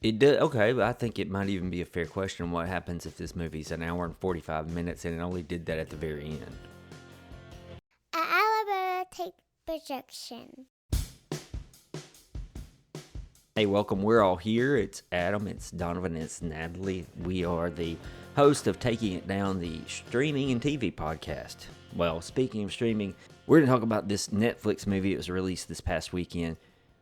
It does, okay, but I think it might even be a fair question. What happens if this movie's an hour and 45 minutes and it only did that at the very end? An elevator take projection. Hey, welcome. We're all here. It's Adam, it's Donovan, it's Natalie. We are the host of Taking It Down, the streaming and TV podcast. Well, speaking of streaming, we're going to talk about this Netflix movie. It was released this past weekend,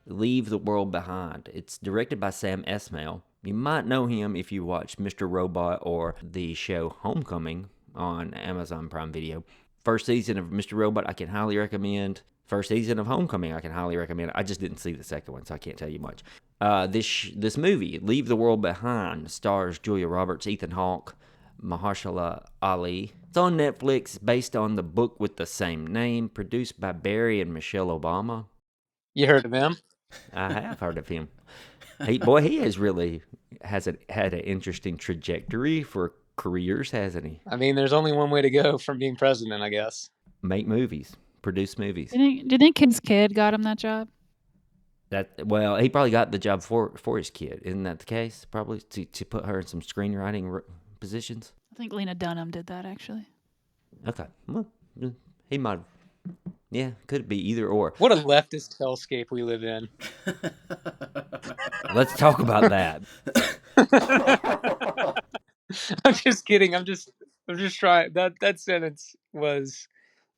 Leave the World Behind. It's directed by Sam Esmail. You might know him if you watch Mr. Robot or the show Homecoming on Amazon Prime Video. First season of Mr. Robot, I can highly recommend. First season of Homecoming, I can highly recommend. I just didn't see the second one, so I can't tell you much. This movie, Leave the World Behind, stars Julia Roberts, Ethan Hawke, Mahershala Ali. It's on Netflix, based on the book with the same name, produced by Barry and Michelle Obama. You heard of him? I have heard of him. He has really had an interesting trajectory for careers, hasn't he? I mean, there's only one way to go from being president, I guess. Make movies, produce movies. Do you think his kid got him that job? Well, he probably got the job for his kid. Isn't that the case? Probably to put her in some screenwriting positions. I think Lena Dunham did that, actually. Okay, well, he might have. Yeah, could be either or. What a leftist hellscape we live in. Let's talk about that. I'm just kidding. I'm just trying. That sentence was,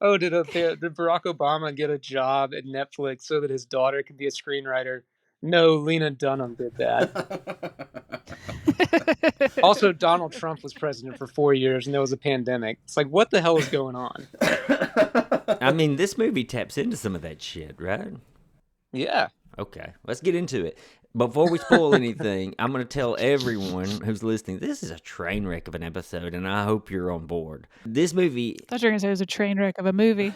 oh, did Barack Obama get a job at Netflix so that his daughter could be a screenwriter? No, Lena Dunham did that. Also, Donald Trump was president for 4 years, and there was a pandemic. It's like, what the hell is going on? I mean, this movie taps into some of that shit, right? Yeah. Okay, let's get into it. Before we spoil anything, I'm going to tell everyone who's listening, this is a train wreck of an episode, and I hope you're on board. This movie... I thought you were going to say it was a train wreck of a movie.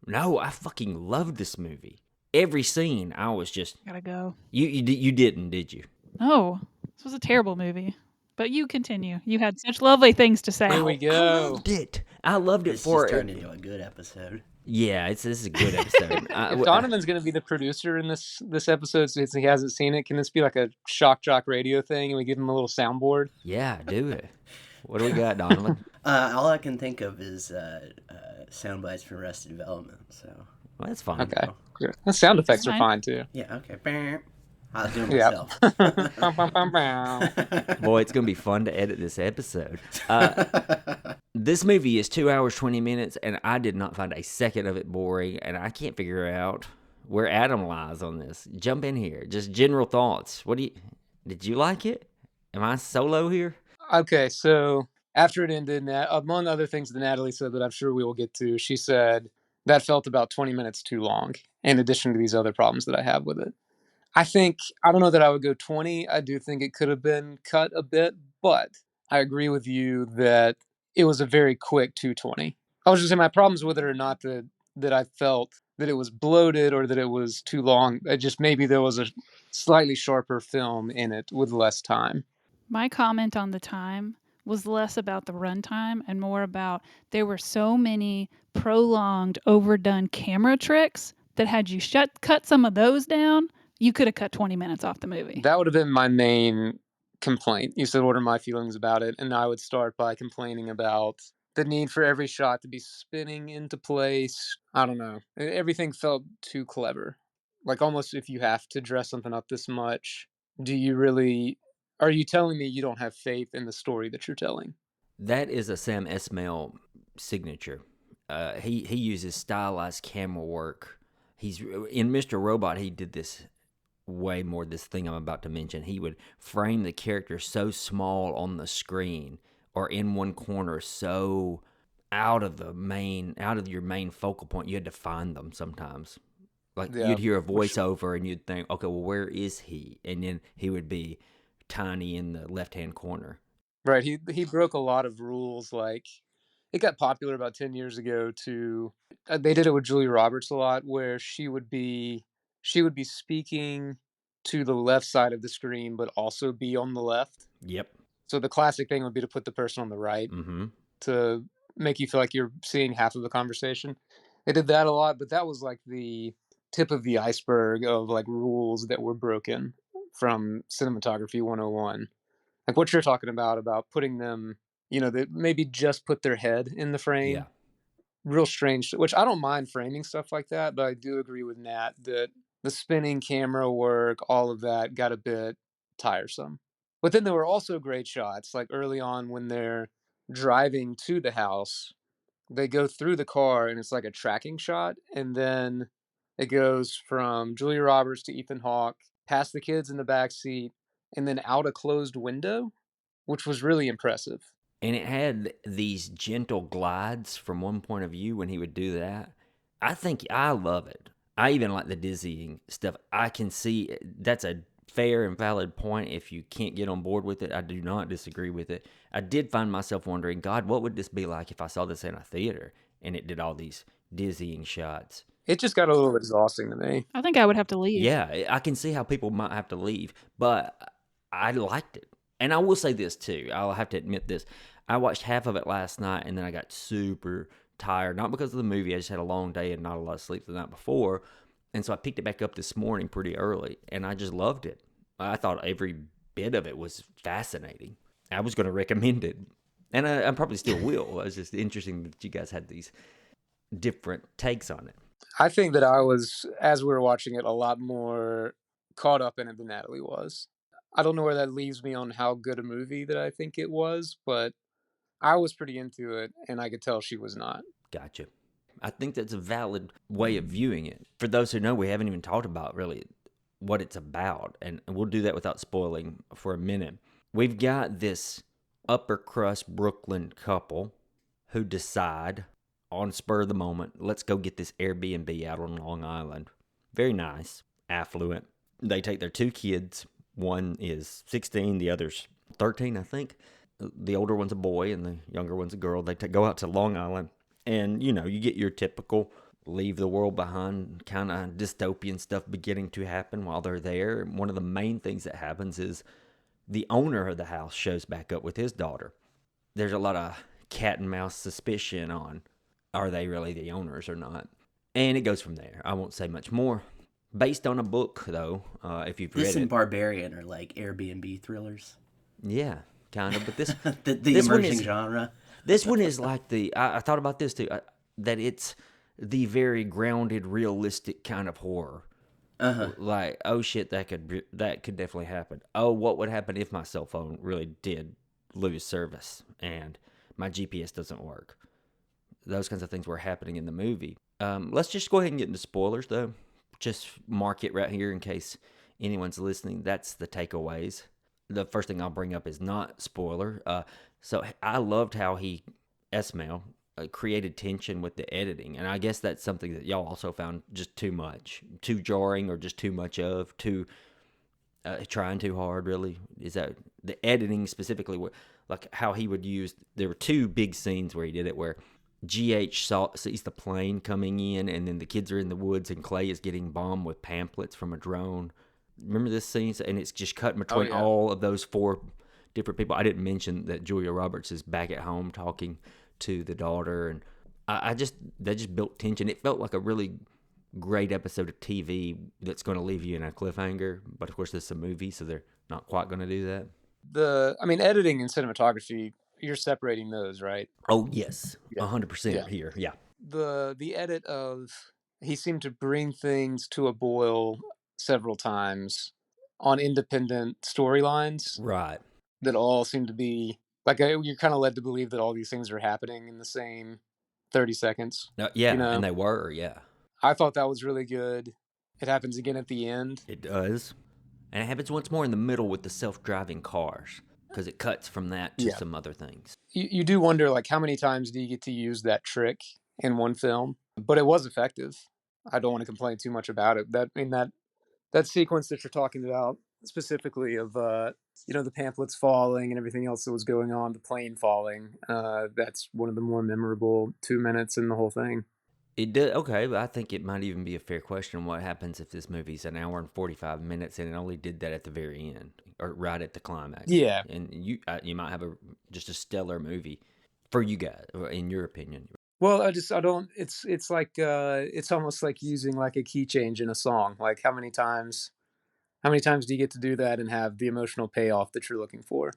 No, I fucking loved this movie. Every scene, I was just... Gotta go. You didn't, did you? No, this was a terrible movie. But you continue. You had such lovely things to say. Here we go. I loved it. I loved it This for... just turned into a good episode. Yeah, this is a good episode. If Donovan's going to be the producer in this episode since he hasn't seen it, can this be like a shock jock radio thing and we give him a little soundboard? Yeah, do it. What do we got, Donovan? All I can think of is sound bites from Arrested Development. So Well, that's fine. Okay. The sound effects are fine. fine too. yeah, okay. I'll do it Yeah. myself. Boy, it's going to be fun to edit this episode. This movie is 2 hours, 20 minutes, and I did not find a second of it boring, and I can't figure out where Adam lies on this. Jump in here. Just general thoughts. Did you like it? Am I solo here? Okay, so after it ended, among other things that Natalie said that I'm sure we will get to, she said that felt about 20 minutes too long, in addition to these other problems that I have with it. I don't know that I would go 20. I do think it could have been cut a bit, but I agree with you that it was a very quick 220. I was just saying my problems with it are not that I felt that it was bloated or that it was too long. Just maybe there was a slightly sharper film in it with less time. My comment on the time was less about the runtime and more about there were so many prolonged, overdone camera tricks that had you cut some of those down, you could have cut 20 minutes off the movie. That would have been my main complaint. You said, what are my feelings about it? And I would start by complaining about the need for every shot to be spinning into place. I don't know. Everything felt too clever. Like almost if you have to dress something up this much, are you telling me you don't have faith in the story that you're telling? That is a Sam Esmail signature. He uses stylized camera work. He's in Mr. Robot, he did this way more, this thing I'm about to mention. He would frame the character so small on the screen or in one corner, so out of your main focal point. You had to find them sometimes. Like you'd hear a voiceover and you'd think, okay, well, where is he? And then he would be tiny in the left-hand corner. Right. He broke a lot of rules. Like it got popular about 10 years ago they did it with Julia Roberts a lot, where she would be speaking to the left side of the screen, but also be on the left. Yep. So the classic thing would be to put the person on the right to make you feel like you're seeing half of the conversation. They did that a lot, but that was like the tip of the iceberg of like rules that were broken from Cinematography 101. Like what you're talking about putting them, they maybe just put their head in the Yeah. frame. Real strange, which I don't mind framing stuff like that, but I do agree with Nat that the spinning camera work, all of that got a bit tiresome. But then there were also great shots, like early on when they're driving to the house, they go through the car and it's like a tracking shot, and then it goes from Julia Roberts to Ethan Hawke, past the kids in the back seat, and then out a closed window, which was really impressive. And it had these gentle glides from one point of view when he would do that. I think I love it. I even like the dizzying stuff. I can see that's a fair and valid point. If you can't get on board with it, I do not disagree with it. I did find myself wondering, God, what would this be like if I saw this in a theater and it did all these dizzying shots? It just got a little exhausting to me. I think I would have to leave. Yeah, I can see how people might have to leave, but I liked it. And I will say this too. I'll have to admit this. I watched half of it last night and then I got super tired. Not because of the movie, I just had a long day and not a lot of sleep the night before. And so I picked it back up this morning pretty early and I just loved it. I thought every bit of it was fascinating. I was going to recommend it. And I probably still will. It's just interesting that you guys had these different takes on it. I think that I was, as we were watching it, a lot more caught up in it than Natalie was. I don't know where that leaves me on how good a movie that I think it was, but I was pretty into it, and I could tell she was not. Gotcha. I think that's a valid way of viewing it. For those who know, we haven't even talked about really what it's about, and we'll do that without spoiling for a minute. We've got this upper crust Brooklyn couple who decide on spur of the moment, let's go get this Airbnb out on Long Island. Very nice, affluent. They take their two kids. One is 16, the other's 13, I think. The older one's a boy and the younger one's a girl. They go out to Long Island, and you get your typical leave the world behind kind of dystopian stuff beginning to happen while they're there. And one of the main things that happens is the owner of the house shows back up with his daughter. There's a lot of cat and mouse suspicion on are they really the owners or not, and it goes from there. I won't say much more. Based on a book, though, if you've read This and it. Barbarian are like Airbnb thrillers. Yeah, kind of. But this the this one emerging is genre. this one is like I thought about this too. That it's the very grounded, realistic kind of horror. Like, oh shit, that could definitely happen. Oh, what would happen if my cell phone really did lose service and my GPS doesn't work? Those kinds of things were happening in the movie. Let's just go ahead and get into spoilers, though. Just mark it right here in case anyone's listening. That's the takeaways. The first thing I'll bring up is not spoiler. So I loved how Esmail, created tension with the editing, and I guess that's something that y'all also found just too much, too jarring, or just too much of, too trying too hard. Really, is that the editing specifically? Like how he would use. There were two big scenes where he did it, where GH sees the plane coming in, and then the kids are in the woods, and Clay is getting bombed with pamphlets from a drone. Remember this scene? And it's just cut between all of those four different people. I didn't mention that Julia Roberts is back at home talking to the daughter, and that just built tension. It felt like a really great episode of TV that's going to leave you in a cliffhanger. But of course, this is a movie, so they're not quite going to do that. Editing and cinematography, you're separating those, right? Oh yes, Yeah. 100% here. Yeah. The edit of he seemed to bring things to a boil several times on independent storylines Right. that all seem to be like you're kind of led to believe that all these things are happening in the same 30 seconds. Yeah, and they were. Yeah. I thought that was really good. It happens again at the end. It does. And it happens once more in the middle with the self-driving cars, because it cuts from that to some other things. You do wonder, like, how many times do you get to use that trick in one film? But it was effective. I don't want to complain too much about it. That sequence that you're talking about specifically of the pamphlets falling and everything else that was going on, the plane falling, that's one of the more memorable 2 minutes in the whole thing. It did. Okay, but I think it might even be a fair question. What happens if this movie's an hour and 45 minutes and it only did that at the very end or right at the climax? Yeah. And you might have just a stellar movie for you guys, in your opinion. Well, I don't. It's like it's almost like using like a key change in a song. Like how How many times do you get to do that and have the emotional payoff that you're looking for?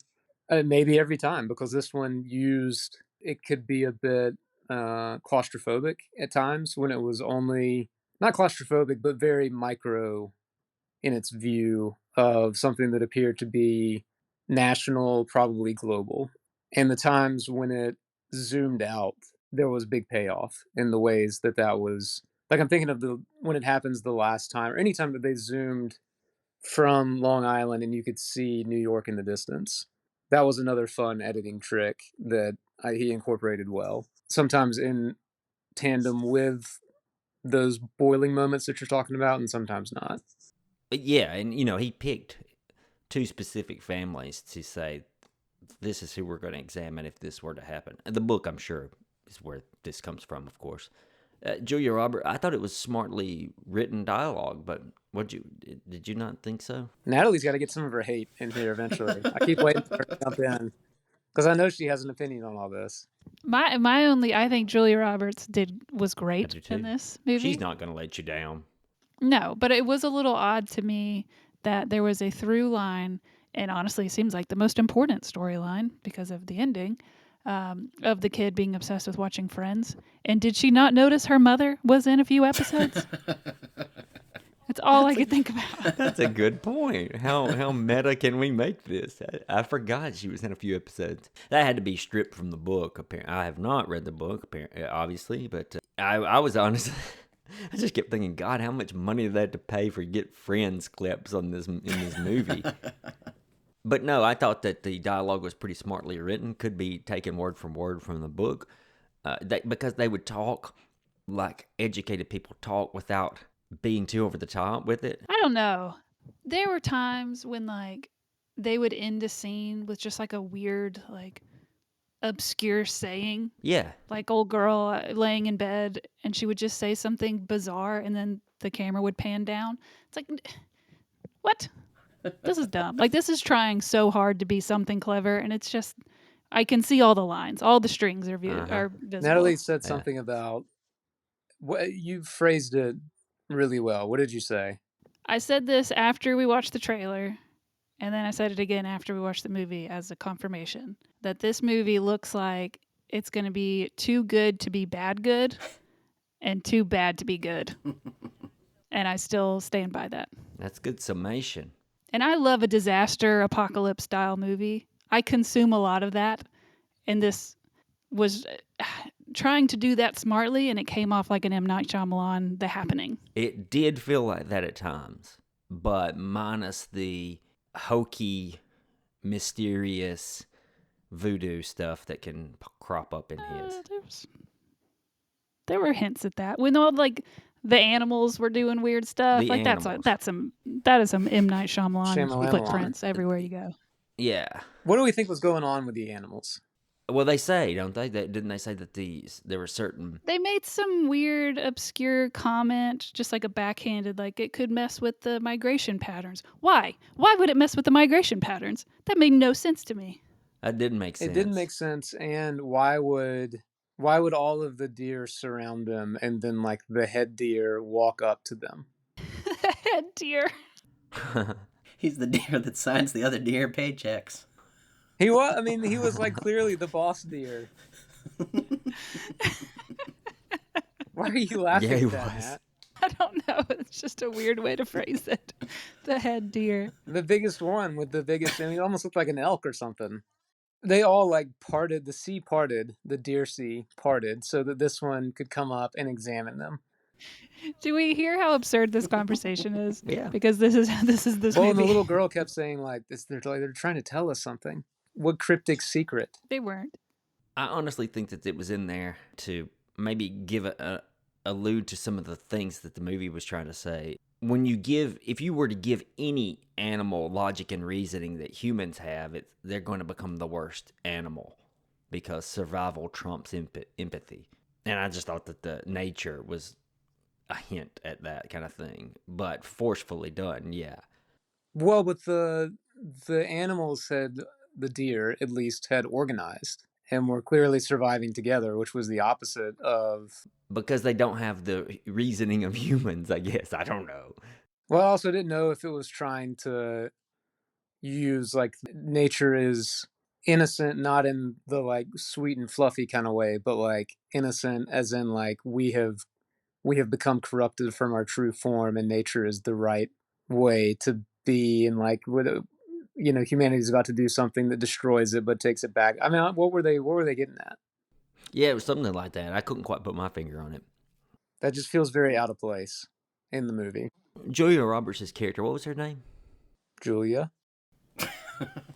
Maybe every time, because this one used it could be a bit claustrophobic at times when it was only not claustrophobic, but very micro in its view of something that appeared to be national, probably global. And the times when it zoomed out, there was big payoff in the ways that that was like I'm thinking of the when it happens the last time or anytime that they zoomed from Long Island and you could see New York in the distance. That was another fun editing trick that he incorporated well. Sometimes in tandem with those boiling moments that you're talking about, and sometimes not. But yeah, and he picked two specific families to say this is who we're going to examine if this were to happen. And the book, I'm sure, is where this comes from, of course. Julia Roberts, I thought it was smartly written dialogue, but did you not think so? Natalie's got to get some of her hate in here eventually. I keep waiting for her to jump in because I know she has an opinion on all this. My only, I think Julia Roberts was I great do too. in this movie. She's not going to let you down. No, but it was a little odd to me that there was a through line, and honestly, it seems like the most important storyline because of the ending of the kid being obsessed with watching Friends. And did she not notice her mother was in a few episodes? That's all I could think about. That's a good point. How meta can we make this? I forgot she was in a few episodes. That had to be stripped from the book. Apparently, I have not read the book, obviously, but I was honest. I just kept thinking, God, how much money did they have to pay for get Friends clips in this movie? But no, I thought that the dialogue was pretty smartly written. Could be taken word from the book, because they would talk like educated people talk without being too over the top with it. I don't know. There were times when like they would end a scene with just like a weird like obscure saying, Yeah, like old girl laying in bed and she would just say something bizarre and then the camera would pan down. It's like what? This is dumb. Like this is trying so hard to be something clever and it's just I can see all the lines. All the strings are are visible. Natalie said Yeah. something about what you phrased it really well. What did you say? I said this after we watched the trailer. And then I said it again after we watched the movie as a confirmation that this movie looks like it's going to be too good to be bad good and too bad to be good. And I still stand by that. That's good summation. And I love a disaster apocalypse style movie. I consume a lot of that. And this was trying to do that smartly, and it came off like an M. Night Shyamalan, The Happening. It did feel like that at times, but minus the hokey, mysterious voodoo stuff that can crop up in his. There were hints at that when all like the animals were doing weird stuff. The Like that is some M. Night Shyamalan footprints everywhere you go. Yeah. What do we think was going on with the animals? Well, they say, don't they? Didn't they say that there were certain? They made some weird, obscure comment, just like a backhanded, like it could mess with the migration patterns. Why? Why would it mess with the migration patterns? That made no sense to me. That didn't make sense. It didn't make sense. And why would all of the deer surround them and then like the head deer walk up to them? The head deer. He's the deer that signs the other deer paychecks. He was. I mean, he was like clearly the boss deer. Why are you laughing Yeah, he at that, was. Matt? I don't know. It's just a weird way to phrase it. The head deer. The biggest one with the biggest. I mean, it almost looked like an elk or something. They all like parted. The sea parted. The deer sea parted so that this one could come up and examine them. Do we hear how absurd this conversation is? Yeah. Because this is this Well, movie. and the little girl kept saying like this. They're trying to tell us something. What cryptic secret? They weren't. I honestly think that it was in there to maybe allude to some of the things that the movie was trying to say. If you were to give any animal logic and reasoning that humans have, they're going to become the worst animal because survival trumps empathy. And I just thought that the nature was a hint at that kind of thing, but forcefully done, yeah. Well, but the animals had the deer at least had organized and were clearly surviving together, which was the opposite of Because they don't have the reasoning of humans, I guess. I don't know. Well, I also didn't know if it was trying to use like nature is innocent, not in the like sweet and fluffy kind of way, but like innocent as in like we have become corrupted from our true form, and nature is the right way to be. And like with humanity is about to do something that destroys it but takes it back. I mean, what were they getting at? Yeah, it was something like that. I couldn't quite put my finger on it. That just feels very out of place in the movie. Julia Roberts' character, what was her name? Julia.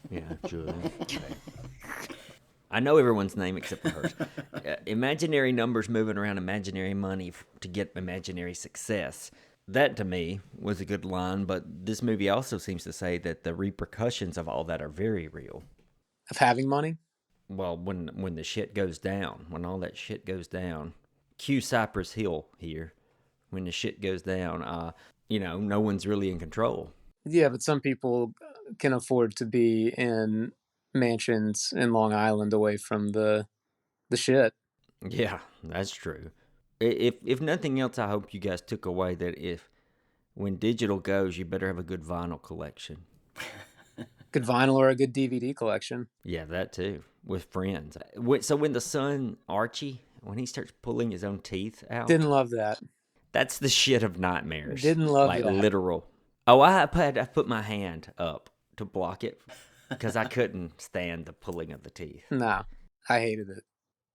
Yeah, Julia. I know everyone's name except for hers. Imaginary numbers moving around imaginary money to get imaginary success. That to me was a good line, but this movie also seems to say that the repercussions of all that are very real. Of having money. Well, when the shit goes down, when all that shit goes down, cue Cypress Hill here. When the shit goes down, no one's really in control. Yeah, but some people can afford to be in mansions in Long Island away from the shit. Yeah, that's true. If nothing else, I hope you guys took away that if when digital goes, you better have a good vinyl collection. Good vinyl or a good DVD collection. Yeah, that too, with friends. So when the son Archie, when he starts pulling his own teeth out, Didn't love that. that's the shit of nightmares. Didn't love like that. literal. Oh, I put my hand up to block it because I couldn't stand the pulling of the teeth. Nah, I hated it.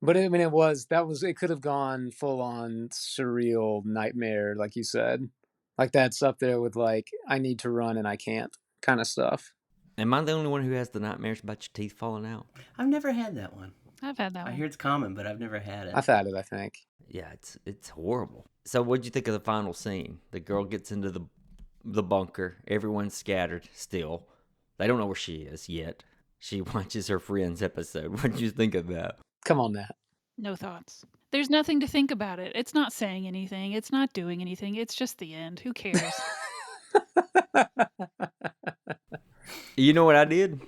But I mean, it could have gone full on surreal nightmare, like you said. Like that's up there with like, I need to run and I can't kind of stuff. Am I the only one who has the nightmares about your teeth falling out? I've never had that one. I've had that I one. hear it's common, but I've never had it. I've had it, I think. Yeah, it's horrible. So what'd you think of the final scene? The girl gets into the bunker. Everyone's scattered still. They don't know where she is yet. She watches her friend's episode. What'd you think of that? Come on, Nat. No thoughts. There's nothing to think about it. It's not saying anything. It's not doing anything. It's just the end. Who cares? You know what I did?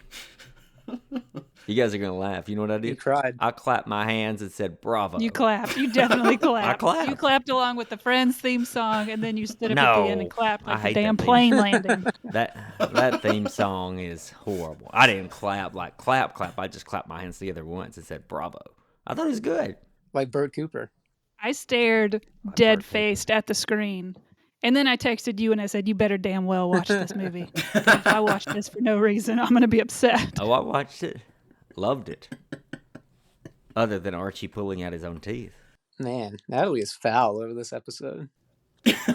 You guys are gonna laugh. You know what I did? You cried. I clapped my hands and said, "Bravo!" You clapped. You definitely clapped. clapped. You clapped along with the Friends theme song, and then you stood up at the end and No, clapped I like the hate that damn theme. plane landing. That theme song is horrible. I didn't clap like clap. I just clapped my hands together once and said, "Bravo!" I thought it was good. Like Bert Cooper. I stared dead faced at the screen. And then I texted you and I said, "You better damn well watch this movie. 'Cause if I watch this for no reason, I'm going to be upset." Oh, I watched it. Loved it. Other than Archie pulling out his own teeth. Man, Natalie is foul over this episode.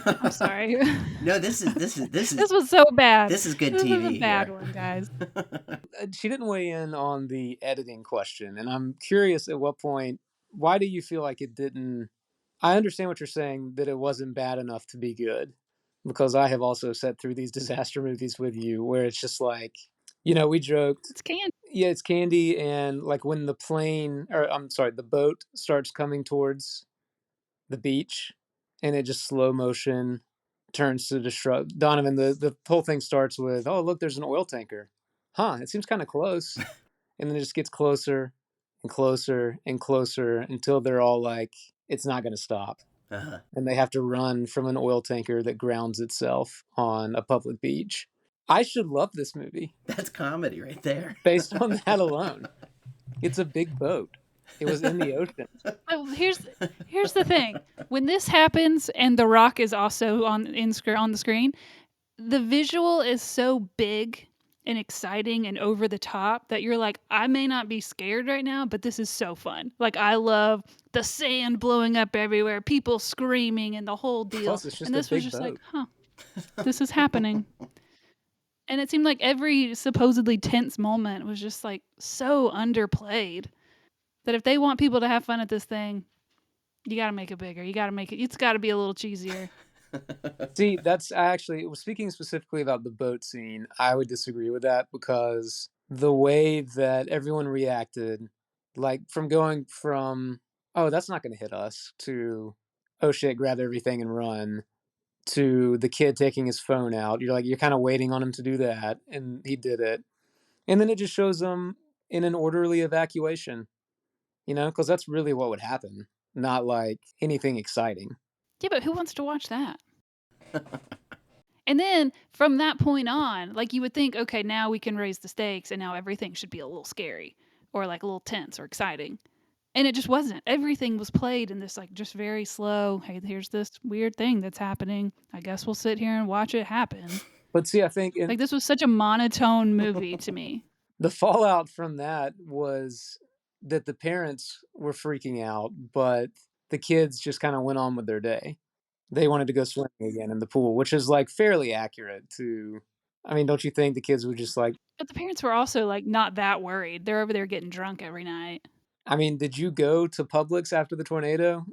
I'm sorry. No, this is This was so bad. This is good This TV. is a bad here. one, guys. She didn't weigh in on the editing question, and I'm curious at what point. Why do you feel like it didn't? I understand what you're saying, that it wasn't bad enough to be good, because I have also sat through these disaster movies with you where it's just like, we joked. It's candy. Yeah, it's candy, and like when the the boat starts coming towards the beach, and it just slow motion turns to destruct. Donovan, the whole thing starts with, "Oh, look, there's an oil tanker. Huh, it seems kind of close." And then it just gets closer and closer and closer until they're all like, it's not going to stop. Uh-huh. And they have to run from an oil tanker that grounds itself on a public beach. I should love this movie That's comedy right there. based on that alone. It's a big boat. It was in the ocean. Oh, here's the thing. When this happens and The Rock is also on the screen, the visual is so big and exciting and over the top that you're like, I may not be scared right now, but this is so fun. Like, I love the sand blowing up everywhere, people screaming, and the whole deal. Plus, it's just And a this was big just like, boat. this is happening. And it seemed like every supposedly tense moment was just like so underplayed that if they want people to have fun at this thing, you got to make it bigger. You got to make it, it's got to be a little cheesier. See, that's actually, speaking specifically about the boat scene, I would disagree with that, because the way that everyone reacted, like from going from, "Oh, that's not going to hit us," to, "Oh shit, grab everything and run," to the kid taking his phone out. You're kind of waiting on him to do that, and he did it. And then it just shows them in an orderly evacuation, because that's really what would happen, not like anything exciting. Yeah, but who wants to watch that? And then from that point on, like you would think, okay, now we can raise the stakes and now everything should be a little scary or like a little tense or exciting. And it just wasn't. Everything was played in this like just very slow, hey, here's this weird thing that's happening. I guess we'll sit here and watch it happen. But see, I think Like this was such a monotone movie to me. the fallout from that was that the parents were freaking out, but the kids just kind of went on with their day. They wanted to go swimming again in the pool, which is like fairly accurate to. I mean, don't you think the kids were just like? But the parents were also like not that worried. They're over there getting drunk every night. I mean, did you go to Publix after the tornado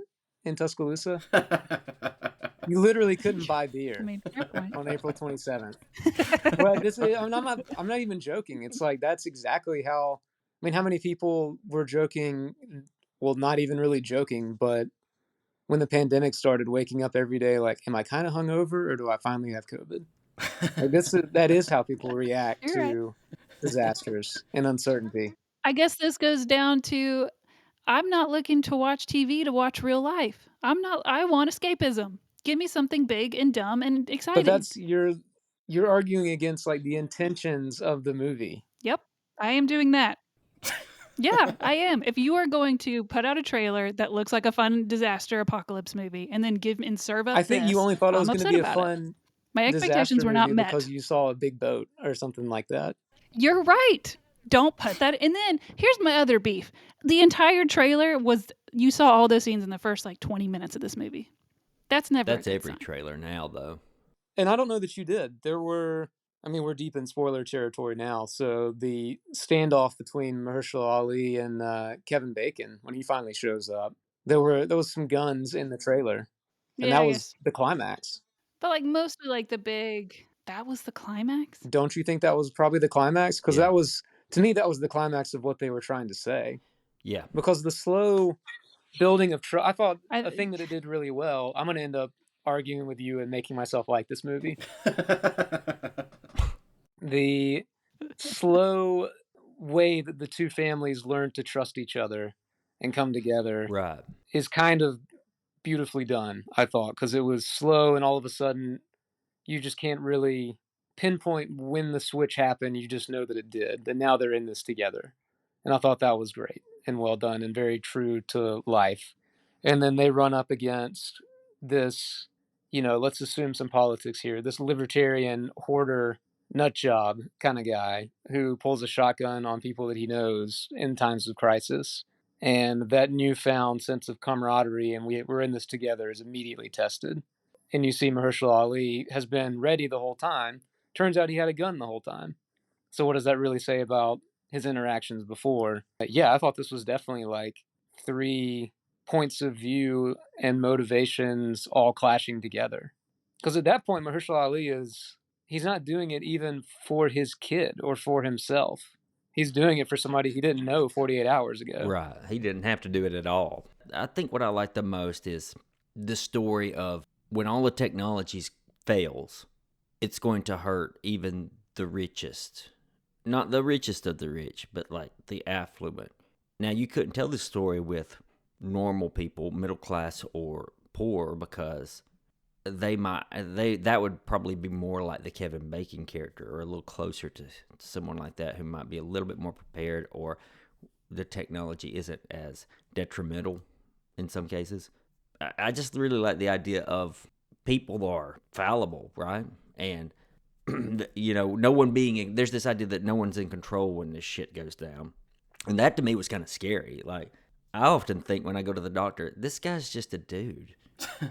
in Tuscaloosa? You literally couldn't buy I beer mean, fair point. on April 27th. Well, this is, I'm not even joking. It's like that's exactly how. I mean, how many people were joking? Well, not even really joking, but when the pandemic started, waking up every day like, am I kind of hungover or do I finally have COVID? Like that is how people react You're right. to disasters and uncertainty. I guess this goes down to I'm not looking to watch TV to watch real life. I want escapism. Give me something big and dumb and But exciting. that's you're arguing against like the intentions of the movie. Yep, I am doing that. Yeah, I am. If you are going to put out a trailer that looks like a fun disaster apocalypse movie and then serve up I think you this, only thought it was I'm going to upset be a about it. fun My expectations disaster were not movie because met. you saw a big boat or something like that. You're right. Don't put that. And then here's my other beef. The entire trailer was you saw all those scenes in the first like 20 minutes of this movie. That's never. That's a good every sign. trailer now, though. And I don't know that you did. There were, I mean, we're deep in spoiler territory now. So the standoff between Mahershala Ali and Kevin Bacon when he finally shows up, there was some guns in the trailer, and Yeah, that I was guess. the climax. But like mostly like the big. That was the climax. Don't you think that was probably the climax? Because Yeah. that was, to me, that was the climax of what they were trying to say. Yeah. Because the slow building of trust, I thought a I thing that it did really well. I'm going to end up arguing with you and making myself like this movie. The slow way that the two families learn to trust each other and come together Right. is kind of beautifully done, I thought, because it was slow and all of a sudden you just can't really pinpoint when the switch happened. You just know that it did. That now they're in this together. And I thought that was great and well done and very true to life. And then they run up against this, let's assume some politics here, this libertarian hoarder nut job kind of guy who pulls a shotgun on people that he knows in times of crisis. And that newfound sense of camaraderie and we're in this together is immediately tested. And you see Mahershala Ali has been ready the whole time. Turns out he had a gun the whole time. So what does that really say about his interactions before? Yeah, I thought this was definitely like three points of view and motivations all clashing together. Because at that point, Mahershala Ali he's not doing it even for his kid or for himself. He's doing it for somebody he didn't know 48 hours ago. Right. He didn't have to do it at all. I think what I like the most is the story of when all the technologies fails, it's going to hurt even the richest. Not the richest of the rich, but like the affluent. Now, you couldn't tell this story with normal people, middle class or poor, because that would probably be more like the Kevin Bacon character, or a little closer to someone like that who might be a little bit more prepared, or the technology isn't as detrimental in some cases. I just really like the idea of people are fallible, right? And no one being there's this idea that no one's in control when this shit goes down, and that to me was kind of scary. Like, I often think when I go to the doctor, this guy's just a dude.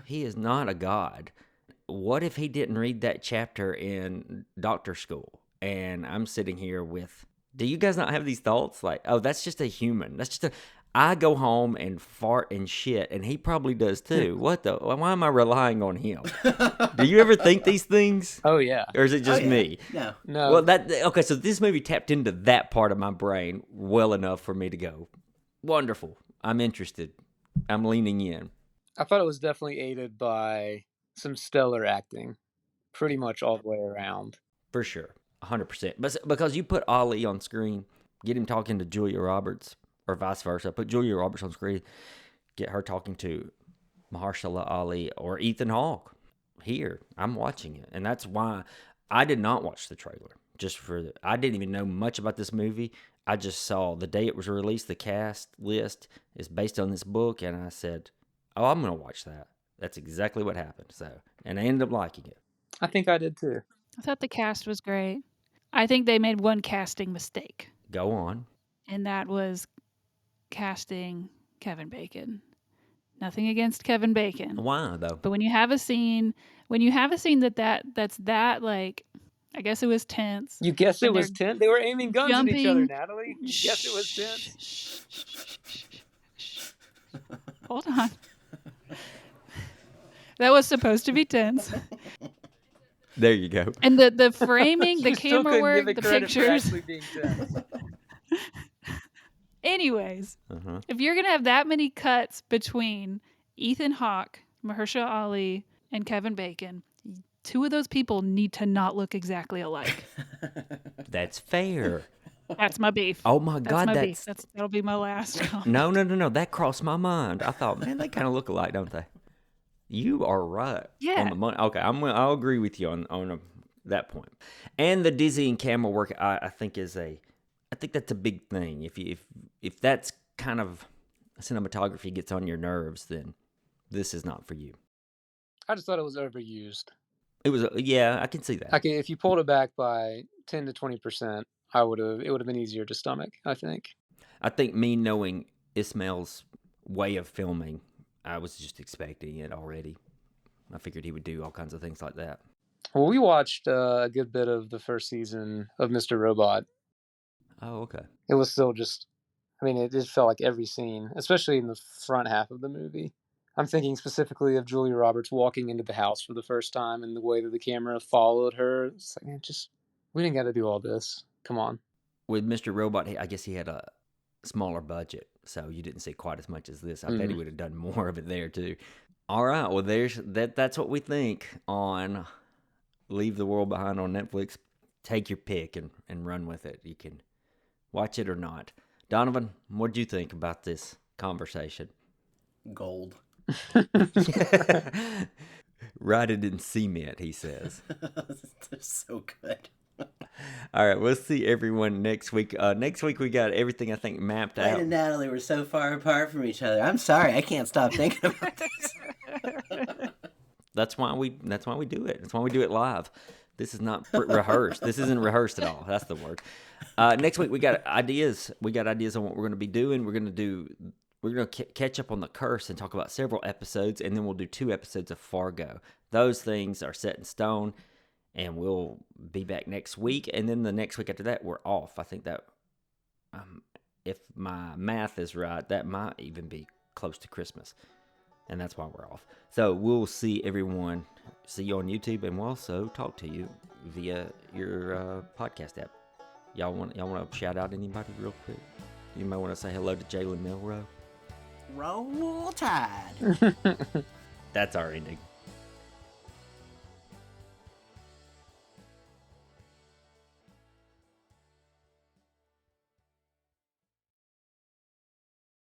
He is not a god. What if he didn't read that chapter in doctor school? And I'm sitting here with, do you guys not have these thoughts? Like, oh, that's just a human. I go home and fart and shit, and he probably does too. Why am I relying on him? Do you ever think these things? Oh, yeah. Or is it just me? No. Well, okay, so this movie tapped into that part of my brain well enough for me to go, wonderful. I'm interested. I'm leaning in. I thought it was definitely aided by some stellar acting, pretty much all the way around. For sure, 100%. But because you put Ali on screen, get him talking to Julia Roberts, or vice versa. Put Julia Roberts on screen, get her talking to Mahershala Ali or Ethan Hawke. here. I'm watching it. And that's why I did not watch the trailer. I didn't even know much about this movie. I just saw the day it was released, the cast list is based on this book, and I said, "Oh, I'm going to watch that." That's exactly what happened. So, and I ended up liking it. I think I did too. I thought the cast was great. I think they made one casting mistake, Go on. and that was casting Kevin Bacon. Nothing against Kevin Bacon, Why though? but when you have a scene that's that like, I guess it was tense, You guess it and they're was tense? They were aiming guns at each other, jumping. Natalie. You guess it was tense? Hold on. That was supposed to be tense. There you go. And the framing, the You still camera couldn't give work, it the credit for pictures. actually being tense. Anyways, Uh-huh. if you're going to have that many cuts between Ethan Hawke, Mahershala Ali, and Kevin Bacon, two of those people need to not look exactly alike. That's fair. That's my beef. Oh my That's God, my beef. That'll be my last comment. No. That crossed my mind. I thought, man, they kind of look alike, don't they? You are right Yeah. on the money. Okay, I'll agree with you on that point. And the dizzying camera work, I think I think that's a big thing. If that's kind of cinematography gets on your nerves, then this is not for you. I just thought it was overused. It was, yeah, I can see that. Okay, if you pulled it back by 10 to 20%, it would have been easier to stomach, I think. I think me knowing Ismail's way of filming, I was just expecting it already. I figured he would do all kinds of things like that. Well, we watched a good bit of the first season of Mr. Robot. Oh, okay. It was still just, I mean, it just felt like every scene, especially in the front half of the movie. I'm thinking specifically of Julia Roberts walking into the house for the first time and the way that the camera followed her. It's like, man, we didn't got to do all this. Come on. With Mr. Robot, I guess he had a smaller budget, so you didn't see quite as much as this. I bet he would have done more of it there too. All right, well, that's what we think on Leave the World Behind on Netflix. Take your pick and run with it. You can watch it or not. Donovan, what did you think about this conversation? Gold. Write it in cement, he says. They're so good. All right, we'll see everyone next week. Next week we got everything I think mapped Wade out. and Natalie were so far apart from each other. I'm sorry, I can't stop thinking about this. That's why we do it. That's why we do it live. This is not rehearsed. This isn't rehearsed at all. That's the word. Next week we got ideas. We got ideas on what we're going to be doing. We're going to catch up on the Curse and talk about several episodes, and then we'll do 2 episodes of Fargo. Those things are set in stone, and we'll be back next week. And then the next week after that, we're off. I think that, if my math is right, that might even be close to Christmas, and that's why we're off. So we'll see everyone. See you on YouTube, and we'll also talk to you via your podcast app. Y'all want to shout out anybody real quick? You might want to say hello to Jalen Milrow. Roll Tide. That's our ending.